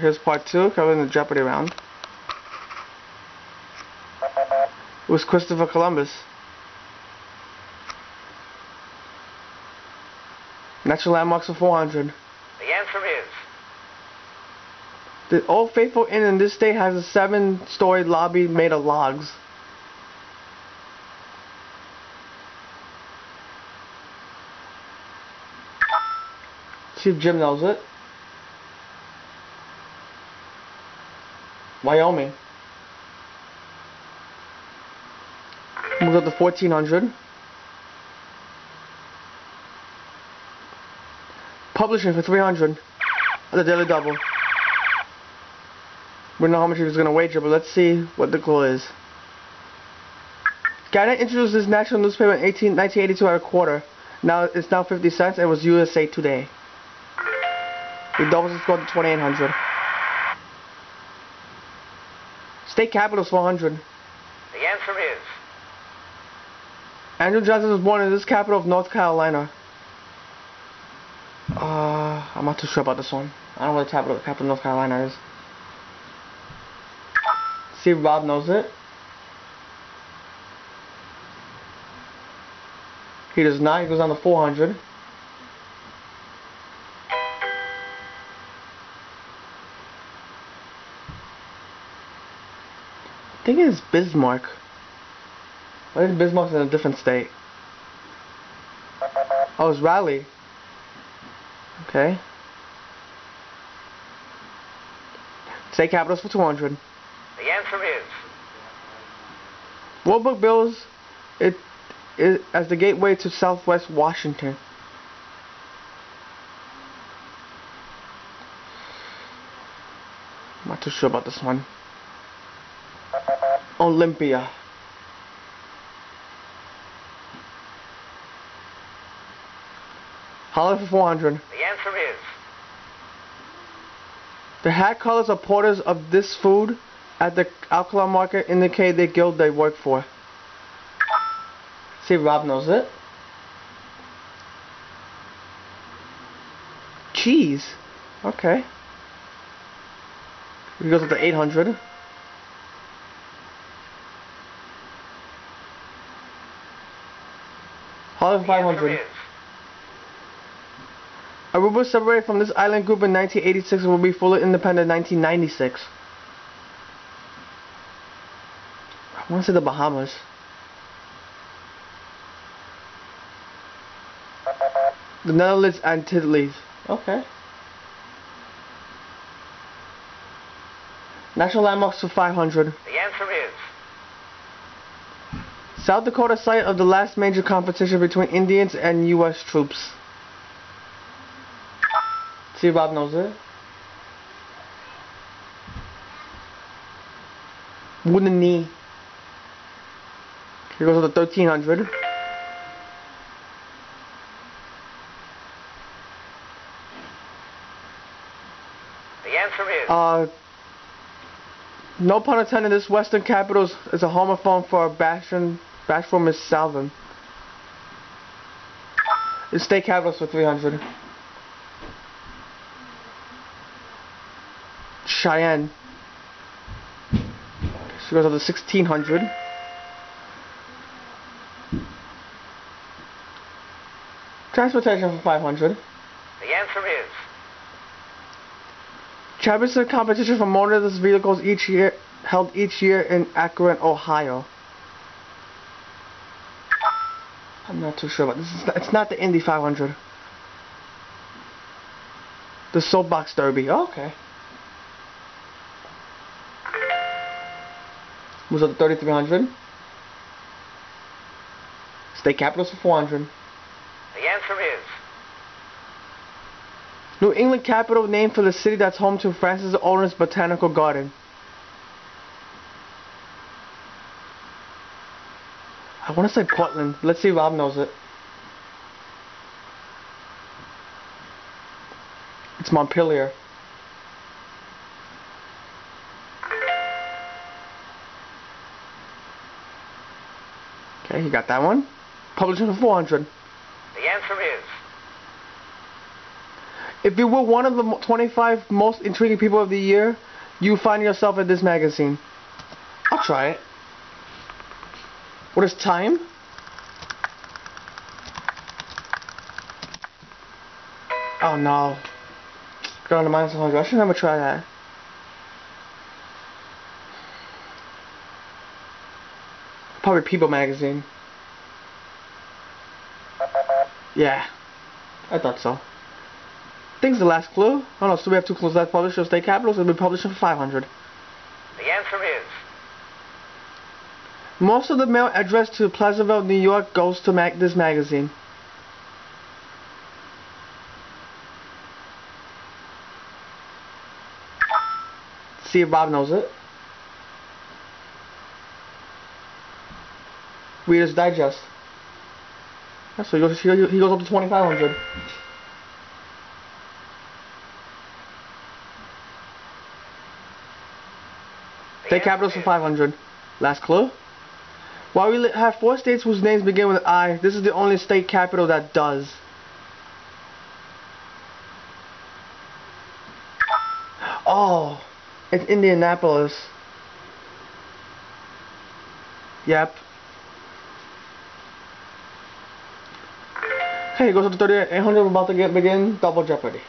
Here's part 2, covering the Jeopardy round. It was Christopher Columbus. Natural landmarks for 400. The answer is... The Old Faithful Inn in this state has a 7-story lobby made of logs. See if Jim knows it. Wyoming. Moves up to 1400. Publishing for 300. The Daily Double. We don't know how much he was going to wager, but let's see what the clue is. Guy that introduced this national newspaper in 1982 at a quarter. Now it's now 50 cents and it was USA Today. The doubles the score to 2800. State capitals 400. The answer is... Andrew Johnson was born in this capital of North Carolina. I'm not too sure about this one. I don't know what the capital of North Carolina is. See if Rob knows it. He does not. He goes down to 400. I think it's Bismarck. I think Bismarck's in a different state. Oh, it's Raleigh. Okay. State capitals for 200. The answer is... What book bills it as the gateway to Southwest Washington? I'm not too sure about this one. Olympia. Holler for 400. The answer is... The hat colors of porters of this food at the Alcala market indicate the guild they work for. See if Rob knows it. Cheese. Okay. He goes up to 800. Holler for 500. Aruba was separated from this island group in 1986 and will be fully independent in 1996. I want to say the Bahamas. The Netherlands Antilles. Okay. National landmarks for 500. The answer is... South Dakota site of the last major competition between Indians and U.S. troops. See if Bob knows it. Wooden Knee. Here goes to the 1300. The answer is... No pun intended, this western capital is a homophone for bashful Miss Salvin. The state capitals for 300. Cheyenne. So goes up to 1600. Transportation for 500. The answer is... Championship competition for motorless vehicles held each year in Akron, Ohio. I'm not too sure about this. It's not the Indy 500. The Soapbox Derby. Oh, okay. Moves up to 3300. State capitals for 400. The answer is... New England capital named for the city that's home to Francis Owner's Botanical Garden. I want to say Portland. Let's see if Rob knows it. It's Montpelier. Okay, you got that one. Publishing for 400. The answer is... If you were one of the 25 most intriguing people of the year, you find yourself in this magazine. I'll try it. What is time? Oh no. Got on the -100. I should never try that. Probably People magazine. Yeah. I thought so. I think it's the last clue. Oh no, so we have 2 clues left. Publisher of state capitals, and we publish it for 500. The answer is. Most of the mail addressed to Pleasantville, New York goes to this magazine. See if Bob knows it. Reader's Digest. So he goes up to 2,500. State capitals for 500. Last clue. While we have 4 states whose names begin with I, this is the only state capital that does. Oh, it's Indianapolis. Yep. Okay, it goes up to 3,800. We're about to begin Double Jeopardy.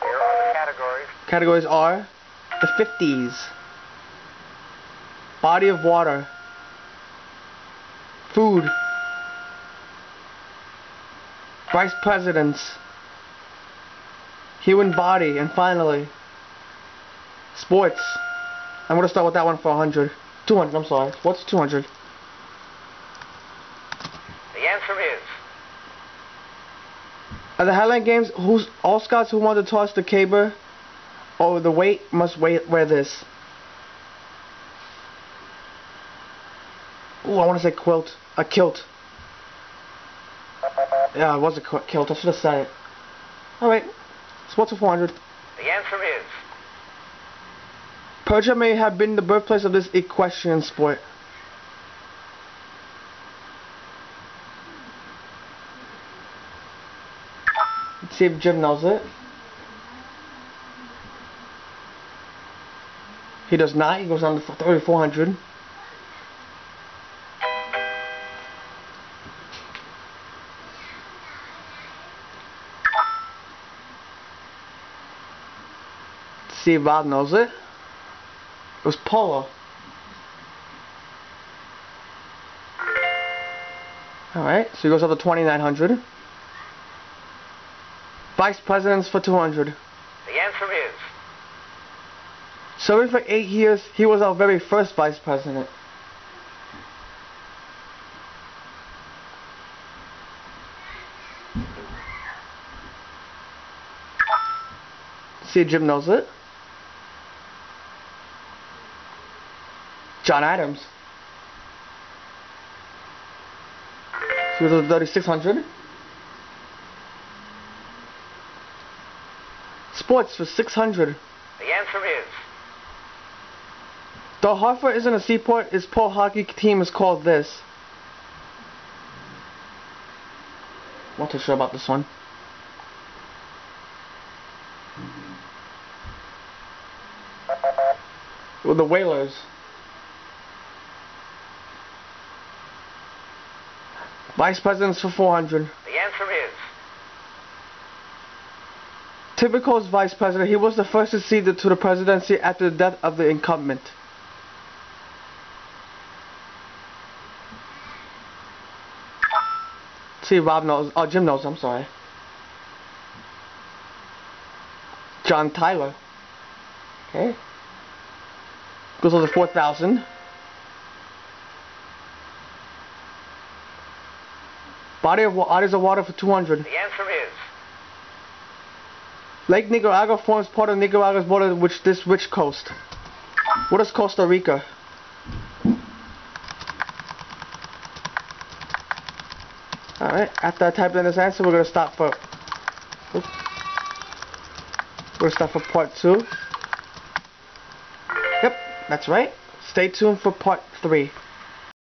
Here are the categories. Categories are the 50s, body of water, food, vice presidents, human body, and finally, sports. I'm going to start with that one for 100. 200, I'm sorry. What's 200? The answer is. At the Highland Games, all scouts who want to toss the caber or the weight must wear this. Ooh, I want to say quilt. A kilt. Yeah, it was a kilt. I should have said it. Alright. Sports for 400. The answer is. Persia may have been the birthplace of this equestrian sport. Let's see if Jim knows it. He does not. He goes on to 3,400. Let's see if Bob knows it. It was polo. Alright, so he goes up to 2,900. Vice presidents for 200. The answer is. Serving for 8 years, he was our very first vice president. See if Jim knows it. John Adams. So he goes to 3,600. Sports for 600. The answer is. Though Hartford isn't a seaport, its pro hockey team is called this. Not too sure about this one. Well, the Whalers. Vice presidents for 400. The answer is. Typical's vice president. He was the first to succeed to the presidency after the death of the incumbent. See if Rob knows. Oh, Jim knows. I'm sorry. John Tyler. Okay. Goes over 4,000. Bodies of water for 200. The answer is. Lake Nicaragua forms part of Nicaragua's border with this rich coast. What is Costa Rica? Alright, after I type in this answer, we're gonna stop for part 2. Yep, that's right. Stay tuned for part 3.